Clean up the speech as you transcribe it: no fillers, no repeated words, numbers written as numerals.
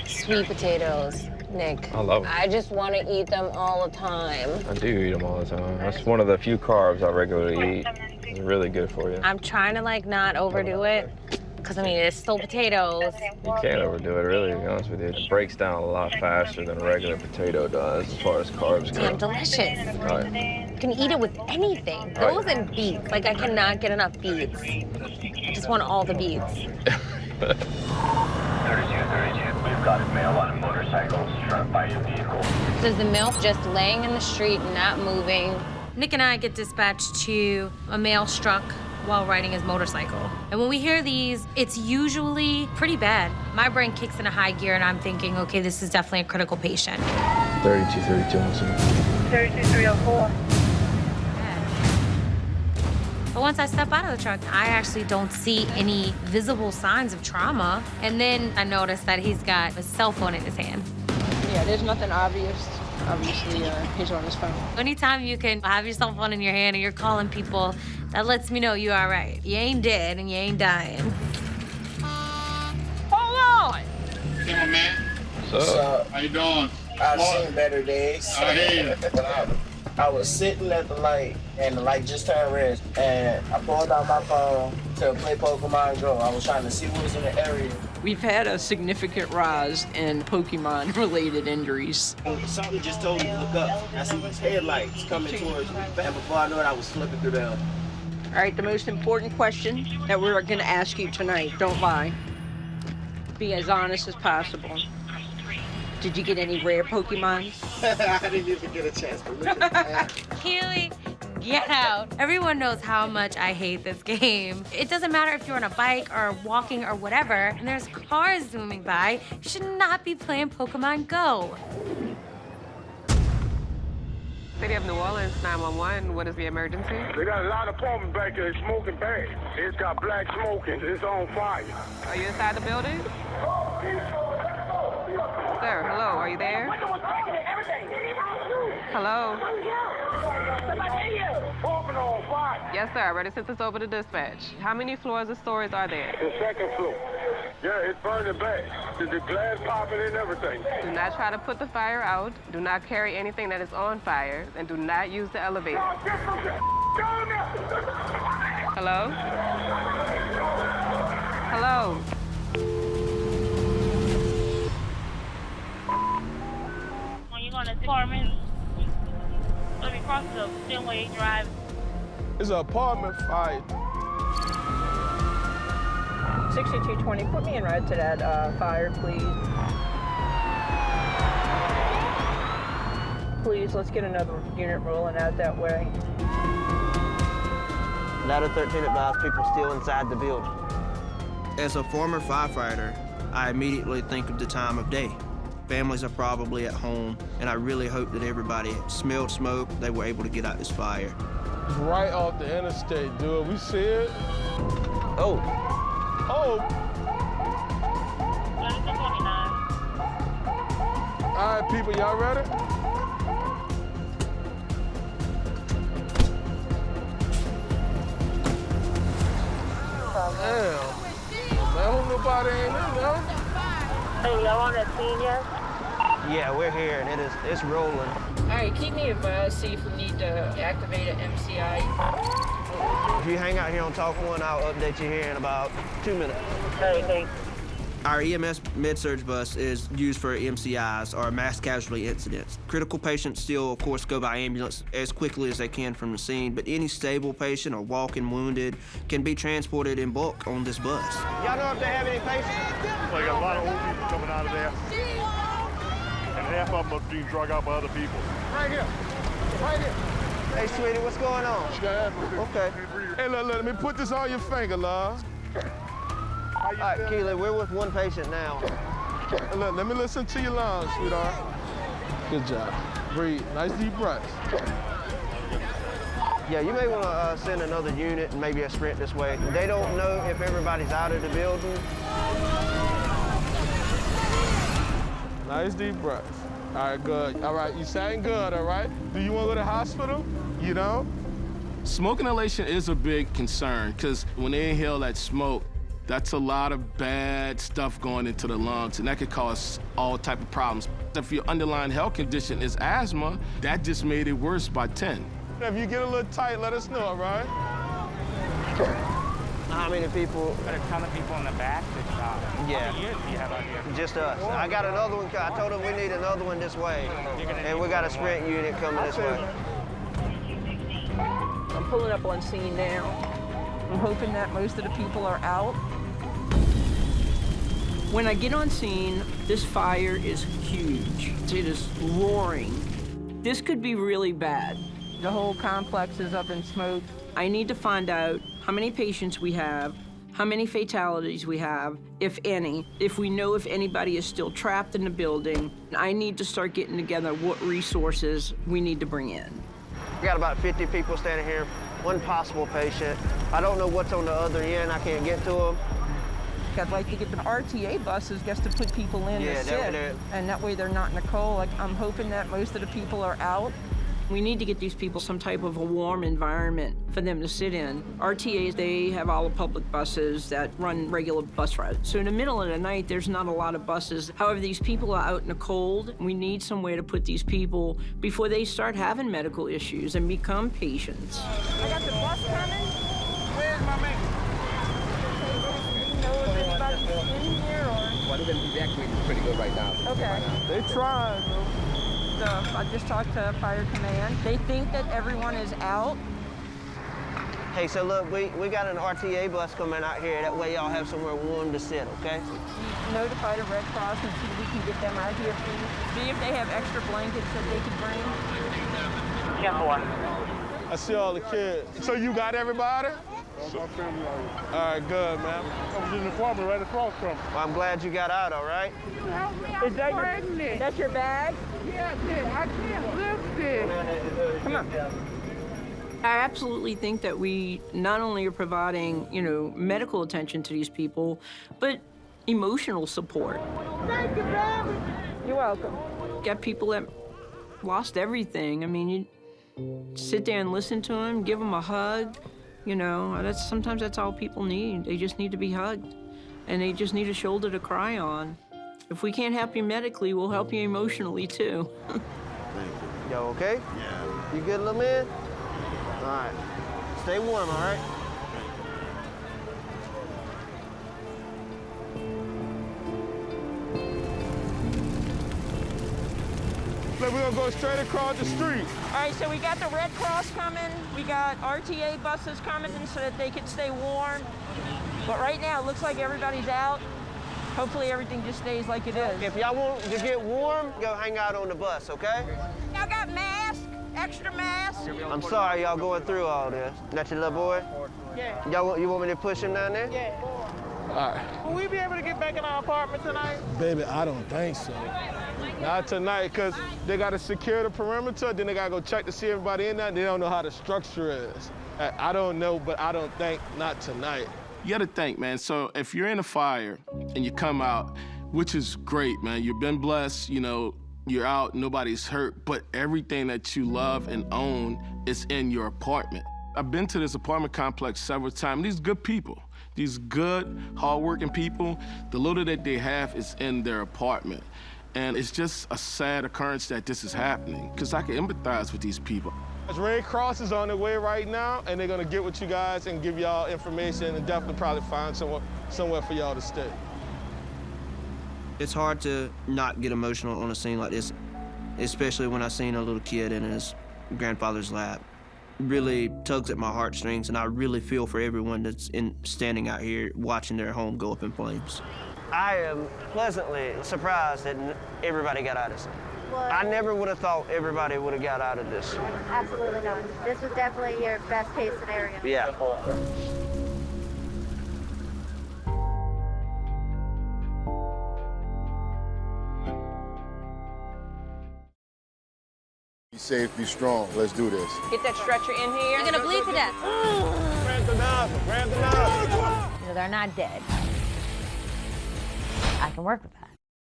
Sweet potatoes, Nick. I love them. I just want to eat them all the time. I do eat them all the time. That's one of the few carbs I regularly eat. It's really good for you. I'm trying to like not overdo it, because I mean, it's still potatoes. You can't overdo it, really, to be honest with you. It breaks down a lot faster than a regular potato does as far as carbs go. Damn delicious. Oh, yeah. You can eat it with anything. Oh, Those and beets. Like, I cannot get enough beets. I just want all the beets. 32, 32. We've got a male on a motorcycle struck by a vehicle. So is the milk just laying in the street, not moving? Nick and I get dispatched to a male struck while riding his motorcycle. And when we hear these, it's usually pretty bad. My brain kicks in a high gear and I'm thinking, okay, this is definitely a critical patient. 32, on some. 32304. But once I step out of the truck, I actually don't see any visible signs of trauma. And then I notice that he's got a cell phone in his hand. Yeah, there's nothing obvious. Obviously, he's on his phone. Anytime you can have your cell phone in your hand and you're calling people, that lets me know you're all right. You ain't dead and you ain't dying. Hold on! Come on, man. What's up? How you doing? I've seen better days. I hear you. I was sitting at the light, and the light just turned red, and I pulled out my phone to play Pokemon Go. I was trying to see what was in the area. We've had a significant rise in Pokemon-related injuries. Something just told me to look up. I see these headlights coming towards me, and before I knew it, I was flipping through them. All right, the most important question that we're going to ask you tonight, don't lie. Be as honest as possible. Did you get any rare Pokemon? I didn't even get a chance to look at that. Keely, get out. Everyone knows how much I hate this game. It doesn't matter if you're on a bike or walking or whatever, and there's cars zooming by. You should not be playing Pokemon Go. City of New Orleans, 911, what is the emergency? They got a lot of apartments back there smoking bad. It's got black smoke and it's on fire. Are you inside the building? Sir, hello, are you there? Hello? Apartment on fire. Yes, sir, ready since it's over to dispatch. How many floors or stories are there? The second floor. Yeah, it's burning bad. The glass popping and everything. Do not try to put the fire out. Do not carry anything that is on fire. And do not use the elevator. Hello? Hello? When you're going to apartment, let me cross the Fenway Drive. It's an apartment fire. 6220, put me in red to that fire, please. Please, let's get another unit rolling out that way. Ladder 13 advised people still inside the building. As a former firefighter, I immediately think of the time of day. Families are probably at home, and I really hope that everybody smelled smoke, they were able to get out this fire. It's right off the interstate, dude. We see it. Oh. Oh. 3229. All right, people, y'all ready? Damn. I hope nobody ain't in there. Hey, y'all on that scene yet? Yeah, we're here, and it's rolling. All right, keep me advised, see if we need to activate an MCI. If you hang out here on Talk 1, I'll update you here in about 2 minutes. Hey, thanks. Our EMS med-surg bus is used for MCIs, or mass casualty incidents. Critical patients still, of course, go by ambulance as quickly as they can from the scene, but any stable patient or walking wounded can be transported in bulk on this bus. Y'all know if they have any patients? They got a lot of old people coming out of there. And half of them are being drug out by other people. Right here. Right here. Hey, sweetie, what's going on? Okay. Hey, look, let me put this on your finger, love. All right, Keely, we're with one patient now. Hey, look, let me listen to your lungs, sweetheart. Good job. Breathe. Nice deep breaths. Yeah, you may want to send another unit and maybe a sprint this way. They don't know if everybody's out of the building. Nice deep breaths. All right, good. All right, you sound good, all right? Do you want to go to the hospital? You know? Smoke inhalation is a big concern because when they inhale that smoke, That's a lot of bad stuff going into the lungs, and that could cause all type of problems. If your underlying health condition is asthma, that just made it worse by 10. If you get a little tight, let us know, all right? How many people? Got a ton of people in the back that Yeah. How many years do you have out here? Just us. I got another one. I told them we need another one this way. And we got a sprint unit coming this way. I'm pulling up on scene now. I'm hoping that most of the people are out. When I get on scene, this fire is huge. It is roaring. This could be really bad. The whole complex is up in smoke. I need to find out how many patients we have, how many fatalities we have, if any, if we know if anybody is still trapped in the building. I need to start getting together what resources we need to bring in. We got about 50 people standing here, one possible patient. I don't know what's on the other end. I can't get to them. I'd like to get the RTA buses just to put people in to sit, and that way they're not in the cold. Like, I'm hoping that most of the people are out. We need to get these people some type of a warm environment for them to sit in. RTAs, they have all the public buses that run regular bus routes. So in the middle of the night, there's not a lot of buses. However, these people are out in the cold. We need somewhere to put these people before they start having medical issues and become patients. I got the bus coming. Where's my man? Well, they're going to be evacuated pretty good right now. Okay. They trying, though. I just talked to Fire Command. They think that everyone is out. Hey, so look, we got an RTA bus coming out here. That way y'all have somewhere warm to sit, okay? Notify the Red Cross and see if we can get them out here, please. See if they have extra blankets that they could bring. Careful one. I see all the kids. So you got everybody? My family out here. All right, good, man. I was in the apartment right across from me. Well, I'm glad you got out, all right? Is that your bag? Yeah, I can't lift it. Come on. I absolutely think that we not only are providing, medical attention to these people, but emotional support. Thank you, baby. You're welcome. Got people that lost everything. I mean, you sit there and listen to them, give them a hug. Sometimes that's all people need. They just need to be hugged, and they just need a shoulder to cry on. If we can't help you medically, we'll help you emotionally, too. Thank you. Yo, okay? Yeah. You good, little man? All right. Stay warm, all right? We're gonna go straight across the street. All right, so we got the Red Cross coming. We got RTA buses coming so that they can stay warm. But right now, it looks like everybody's out. Hopefully everything just stays like it is. If y'all want to get warm, go hang out on the bus, okay? Y'all got masks? Extra masks? I'm sorry y'all going through all this. That's your little boy? Yeah. You want me to push him down there? Yeah. All right. Will we be able to get back in our apartment tonight? Baby, I don't think so. Not tonight, because they got to secure the perimeter, then they got to go check to see everybody in there. They don't know how the structure is. I don't know, but I don't think not tonight. You got to think, man. So if you're in a fire and you come out, which is great, man. You've been blessed, you're out, nobody's hurt, but everything that you love and own is in your apartment. I've been to this apartment complex several times. These good people, these good, hardworking people, the little that they have is in their apartment. And it's just a sad occurrence that this is happening, because I can empathize with these people. Red Cross is on their way right now, and they're gonna get with you guys and give y'all information and definitely probably find somewhere for y'all to stay. It's hard to not get emotional on a scene like this, especially when I seen a little kid in his grandfather's lap. It really tugs at my heartstrings, and I really feel for everyone that's standing out here watching their home go up in flames. I am pleasantly surprised that everybody got out of this. Well, I never would have thought everybody would have got out of this. Absolutely not. This was definitely your best case scenario. Yeah. Be safe, be strong. Let's do this. Get that stretcher in here. You're gonna bleed to death. Grab the nozzle, grab the nozzle. They're not dead. I can work with that.